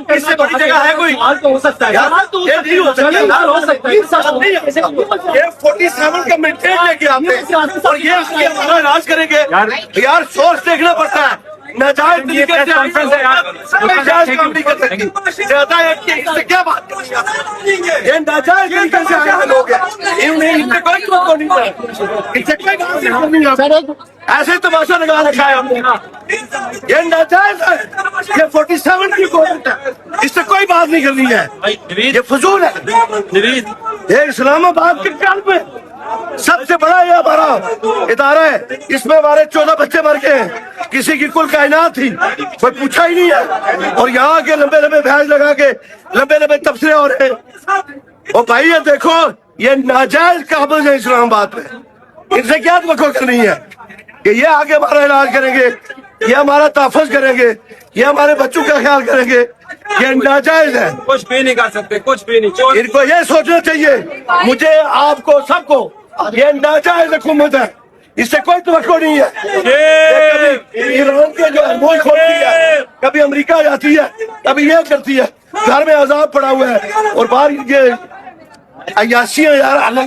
اس سے بڑی جگہ ہے کوئی؟ ہو سکتا ہے یہ نہیں ہو سکتا، یہ 47 کا مینٹین لے کے آتے ہیں اور یہ ہمارا علاج کریں گے یار، سورس دیکھنا پڑتا ہے، ناجائز طریقے سے ناجائز کام نہیں کر سکتی، زیادہ ہے کہ اس سے کیا بات کریں گے؟ یہ ناجائز طریقے سے آئے لوگ ہیں، انہیں ان سے کوئی توقع نہیں ہے، ان سے کوئی بات نہیں کرنی ہے، ایسے تماشا لگا رکھا ہے ہم نے، یہ ناجائز ہے، یہ 47 کی گورنمنٹ ہے، اس سے کوئی بات نہیں کرنی ہے، یہ فضول ہے، یہ اسلام آباد کے قلب میں سب سے بڑا یہ ہمارا ادارہ ہے، اس میں ہمارے 14 بچے مر گئے ہیں، کسی کی کل کائنات تھی، کوئی پوچھا ہی نہیں ہے، اور یہاں کے لمبے لمبے بھیج لگا کے لمبے لمبے تبصرے ہو رہے ہیں۔ اور بھائی یہ دیکھو، یہ ناجائز قابض ہے اسلام آباد میں، ان سے کیا توقع کرنی ہے کہ یہ آگے ہمارا علاج کریں گے، یہ ہمارا تحفظ کریں گے، یہ ہمارے بچوں کا خیال کریں گے، یہ ناجائز ہے، کچھ بھی نہیں کر سکتے، کچھ بھی نہیں۔ ان کو یہ سوچنا چاہیے، مجھے، آپ کو، سب کو، یہ ناجائز حکومت ہے، اس سے کوئی توقع نہیں ہے، کبھی ایران کے جو ملک کھولتی ہے، کبھی امریکہ جاتی ہے، کبھی یہ کرتی ہے، گھر میں عذاب پڑا ہوا ہے، اور باہر یہ عیاشیاں یار اللہ